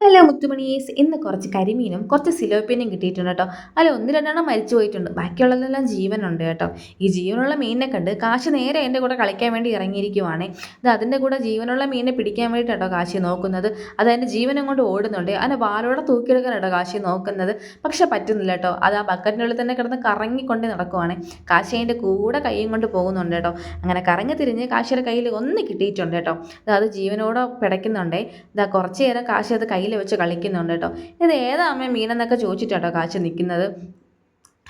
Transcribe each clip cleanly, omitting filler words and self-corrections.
അല്ല മുത്തുമണീസ് ഇന്ന് കുറച്ച് കരിമീനും കുറച്ച് സിലോപ്പിനും കിട്ടിയിട്ടുണ്ട് കേട്ടോ. അല്ല ഒന്ന് രണ്ടെണ്ണം മരിച്ചു പോയിട്ടുണ്ട്, ബാക്കിയുള്ളതെല്ലാം ജീവനുണ്ട് കേട്ടോ. ഈ ജീവനുള്ള മീനിനെ കണ്ട് കാശി നേരെ എൻ്റെ കൂടെ കളിക്കാൻ വേണ്ടി ഇറങ്ങിയിരിക്കുവാണേ. ഇത് അതിൻ്റെ കൂടെ ജീവനുള്ള മീനിനെ പിടിക്കാൻ വേണ്ടിയിട്ടോ കാശി നോക്കുന്നത്. അത് അതിൻ്റെ ജീവനും കൊണ്ട് ഓടുന്നുണ്ട്, അതിൻ്റെ വാലോടെ തൂക്കിയെടുക്കാനാട്ടോ കാശി നോക്കുന്നത്. പക്ഷെ പറ്റുന്നില്ല കേട്ടോ, അത് ആ ബക്കറ്റിനുള്ളിൽ തന്നെ കിടന്ന് കറങ്ങിക്കൊണ്ട് നടക്കുവാണ്. കാശി അതിൻ്റെ കൂടെ കൈയും കൊണ്ട് പോകുന്നുണ്ട് കേട്ടോ. അങ്ങനെ കറങ്ങി തിരിഞ്ഞ് കാശിയുടെ കയ്യിൽ ഒന്ന് കിട്ടിയിട്ടുണ്ട് കേട്ടോ. അത് ജീവനോടെ പിടയ്ക്കുന്നുണ്ടേ. ഇതാ കുറച്ച് നേരം കാശി അത് കയ്യിൽ വെച്ച് കളിക്കുന്നുണ്ട് കേട്ടോ. ഇത് ഏതാ അമ്മ മീനെന്നൊക്കെ ചോദിച്ചിട്ടാട്ടോ കാശി നിൽക്കുന്നത്.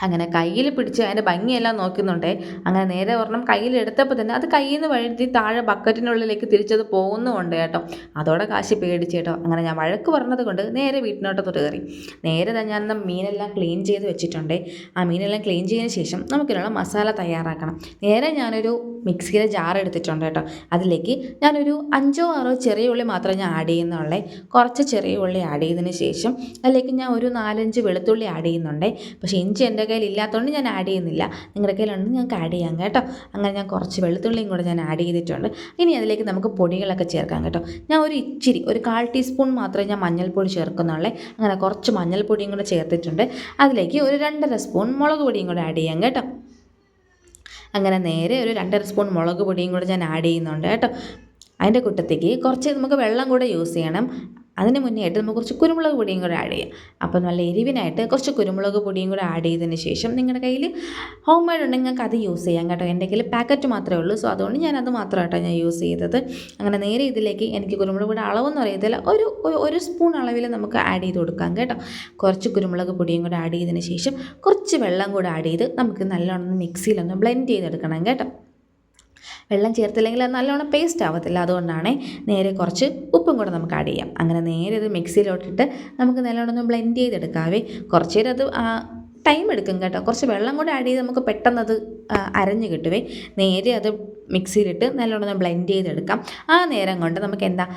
അങ്ങനെ കയ്യിൽ പിടിച്ച് അതിൻ്റെ ഭംഗിയെല്ലാം നോക്കുന്നുണ്ടേ. അങ്ങനെ നേരെ ഒരെണ്ണം കയ്യിലെടുത്തപ്പോൾ തന്നെ അത് കയ്യിൽ നിന്ന് വഴുതി താഴെ ബക്കറ്റിനുള്ളിലേക്ക് തിരിച്ചത് പോകുന്നുമുണ്ട് കേട്ടോ. അതോടെ കാശി പേടിച്ച് കേട്ടോ. അങ്ങനെ ഞാൻ വഴക്ക് പറഞ്ഞത് കൊണ്ട് നേരെ വീട്ടിനോട്ടത്തോട്ട് കയറി. നേരെ തന്നെ ഞാൻ മീനെല്ലാം ക്ലീൻ ചെയ്ത് വെച്ചിട്ടുണ്ടേ. ആ മീനെല്ലാം ക്ലീൻ ചെയ്തതിന് ശേഷം നമുക്കിതിനുള്ള മസാല തയ്യാറാക്കണം. നേരെ ഞാനൊരു മിക്സിയിലെ ജാർ എടുത്തിട്ടുണ്ട് കേട്ടോ. അതിലേക്ക് ഞാനൊരു 5-6 ചെറിയ ഉള്ളി മാത്രമേ ഞാൻ ആഡ് ചെയ്യുന്നുള്ളേ. കുറച്ച് ചെറിയ ഉള്ളി ആഡ് ചെയ്തതിന് ശേഷം അതിലേക്ക് ഞാൻ ഒരു 4-5 വെളുത്തുള്ളി ആഡ് ചെയ്യുന്നുണ്ടേ. പക്ഷേ ഇഞ്ചി എൻ്റെ കയ്യിൽ ഇല്ലാത്തതുകൊണ്ട് ഞാൻ ആഡ് ചെയ്യുന്നില്ല, നിങ്ങളുടെ കയ്യിലുണ്ടെങ്കിൽ ഞങ്ങൾക്ക് ആഡ് ചെയ്യാം കേട്ടോ. അങ്ങനെ ഞാൻ കുറച്ച് വെളുത്തുള്ളിയും കൂടെ ഞാൻ ആഡ് ചെയ്തിട്ടുണ്ട്. ഇനി അതിലേക്ക് നമുക്ക് പൊടികളൊക്കെ ചേർക്കാം കേട്ടോ. ഞാൻ ഒരു 1/4 ടീസ്പൂൺ മാത്രമേ ഞാൻ മഞ്ഞൾപ്പൊടി ചേർക്കുന്നുള്ളേ. അങ്ങനെ കുറച്ച് മഞ്ഞൾപ്പൊടിയും കൂടെ ചേർത്തിട്ടുണ്ട്. അതിലേക്ക് ഒരു 2.5 സ്പൂൺ മുളക് പൊടിയും കൂടെ ആഡ് ചെയ്യാം കേട്ടോ. അങ്ങനെ നേരെ ഒരു 2.5 സ്പൂൺ മുളക് പൊടിയും കൂടെ ഞാൻ ആഡ് ചെയ്യുന്നുണ്ട് കേട്ടോ. അതിൻ്റെ കൂട്ടത്തേക്ക് കുറച്ച് നമുക്ക് വെള്ളം കൂടെ യൂസ് ചെയ്യണം. അതിന് മുന്നേ ആയിട്ട് നമുക്ക് കുറച്ച് കുരുമുളക് പൊടിയും കൂടെ ആഡ് ചെയ്യാം. അപ്പോൾ നല്ല എരിവിനായിട്ട് കുറച്ച് കുരുമുളക് പൊടിയും കൂടെ ആഡ് ചെയ്തതിന് ശേഷം നിങ്ങളുടെ കയ്യിൽ ഹോം മെയ്ഡ് ഉണ്ടെങ്കിൽ നിങ്ങൾക്ക് അത് യൂസ് ചെയ്യാം കേട്ടോ. എൻ്റെ കയ്യിൽ പാക്കറ്റ് മാത്രമേ ഉള്ളൂ, സോ അതുകൊണ്ട് ഞാനത് മാത്രമായിട്ടോ ഞാൻ യൂസ് ചെയ്തത്. അങ്ങനെ നേരെ ഇതിലേക്ക് എനിക്ക് കുരുമുളക് പൊടി അളവൊന്നും അറിയത്തില്ല, ഒരു സ്പൂൺ അളവിൽ നമുക്ക് ആഡ് ചെയ്ത് കൊടുക്കാം കേട്ടോ. കുറച്ച് കുരുമുളക് പൊടിയും കൂടെ ആഡ് ചെയ്തതിന് ശേഷം കുറച്ച് വെള്ളം കൂടെ ആഡ് ചെയ്ത് നമുക്ക് നല്ലോണം മിക്സിയിലൊന്ന് ബ്ലെൻഡ് ചെയ്തെടുക്കണം കേട്ടോ. വെള്ളം ചേർത്തില്ലെങ്കിൽ അത് നല്ലോണം പേസ്റ്റ് ആവത്തില്ല, അതുകൊണ്ടാണ്. നേരെ കുറച്ച് ഉപ്പും കൂടെ നമുക്ക് ആഡ് ചെയ്യാം. അങ്ങനെ നേരെ ഇത് മിക്സിയിലോട്ടിട്ട് നമുക്ക് നല്ലോണം ഒന്ന് ബ്ലെൻഡ് ചെയ്തെടുക്കാവേ. കുറച്ച് നേരം അത് ടൈം എടുക്കും കേട്ടോ. കുറച്ച് വെള്ളം കൂടെ ആഡ് ചെയ്ത് നമുക്ക് പെട്ടെന്നത് അരഞ്ഞ് കിട്ടുവേ. നേരെ അത് മിക്സിയിലിട്ട് നല്ലോണം ഒന്ന് ബ്ലെൻഡ് ചെയ്തെടുക്കാം. ആ നേരം കൊണ്ട് നമുക്ക് എന്താ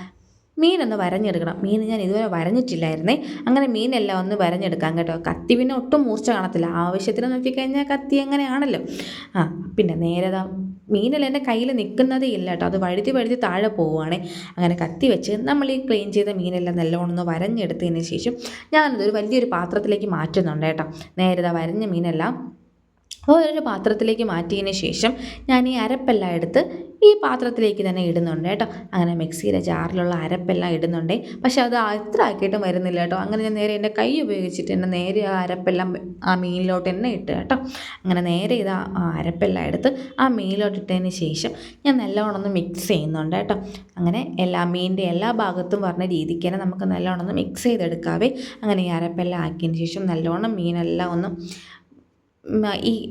മീനൊന്ന് വരഞ്ഞെടുക്കണം. മീൻ ഞാൻ ഇതുവരെ വരഞ്ഞിട്ടില്ലായിരുന്നേ. അങ്ങനെ മീനെല്ലാം ഒന്ന് വരഞ്ഞെടുക്കാം കേട്ടോ. കത്തി പിന്നെ ഒട്ടും മൂർച്ച കാണത്തില്ല, ആവശ്യത്തിന് നോക്കിക്കഴിഞ്ഞാൽ കത്തി അങ്ങനെയാണല്ലോ. പിന്നെ നേരെ മീനെല്ലാം എൻ്റെ കയ്യിൽ നിൽക്കുന്നതേ ഇല്ല കേട്ടോ, അത് വഴുതി താഴെ പോവുകയാണേ. അങ്ങനെ കത്തി വെച്ച് നമ്മൾ ഈ ക്ലീൻ ചെയ്ത മീനെല്ലാം നല്ലോണം ഒന്ന് വരഞ്ഞെടുത്തതിന് ശേഷം ഞാനതൊരു വലിയൊരു പാത്രത്തിലേക്ക് മാറ്റുന്നുണ്ട് കേട്ടോ. നേരെ വരഞ്ഞ മീനെല്ലാം ഒരു പാത്രത്തിലേക്ക് മാറ്റിയതിന് ശേഷം ഞാൻ ഈ അരപ്പെല്ലാം എടുത്ത് ഈ പാത്രത്തിലേക്ക് തന്നെ ഇടുന്നുണ്ട് കേട്ടോ. അങ്ങനെ മിക്സിയിലെ ജാറിലുള്ള അരപ്പെല്ലാം ഇടുന്നുണ്ടേ. പക്ഷെ അത് എത്ര ആക്കിയിട്ടും വരുന്നില്ല കേട്ടോ. അങ്ങനെ ഞാൻ നേരെ എൻ്റെ കൈ ഉപയോഗിച്ചിട്ട് തന്നെ നേരെ ആ അരപ്പെല്ലാം ആ മീനിലോട്ട് തന്നെ ഇട്ട് കേട്ടോ. അങ്ങനെ നേരെ ഇത് ആ അരപ്പെല്ലാം എടുത്ത് ആ മീനിലോട്ട് ഇട്ടതിന് ശേഷം ഞാൻ നല്ലോണം ഒന്ന് മിക്സ് ചെയ്യുന്നുണ്ട് കേട്ടോ. അങ്ങനെ മീനിൻ്റെ എല്ലാ ഭാഗത്തും പറഞ്ഞ രീതിക്ക് തന്നെ നമുക്ക് നല്ലോണം ഒന്ന് മിക്സ് ചെയ്തെടുക്കാവേ. അങ്ങനെ ഈ അരപ്പെല്ലാം ആക്കിയതിന് ശേഷം നല്ലോണം മീനെല്ലാം ഒന്ന്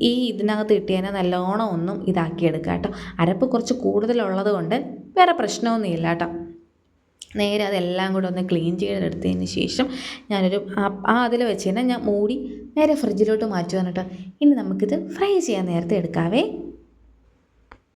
ഇതിനകത്ത് ഇട്ടിയതിനെ നല്ലോണം ഒന്നും ഇതാക്കിയെടുക്കുക കേട്ടോ. അരപ്പ് കുറച്ച് കൂടുതലുള്ളത് കൊണ്ട് വേറെ പ്രശ്നമൊന്നുമില്ല കേട്ടോ. നേരെ അതെല്ലാം കൂടെ ഒന്ന് ക്ലീൻ ചെയ്തെടുത്തതിന് ശേഷം ഞാനൊരു അതിൽ വെച്ച് തന്നെ ഞാൻ മൂടി നേരെ ഫ്രിഡ്ജിലോട്ട് മാറ്റുവാണ് കേട്ടോ. ഇനി നമുക്കിത് ഫ്രൈ ചെയ്യാൻ നേരത്തെ എടുക്കാവേ.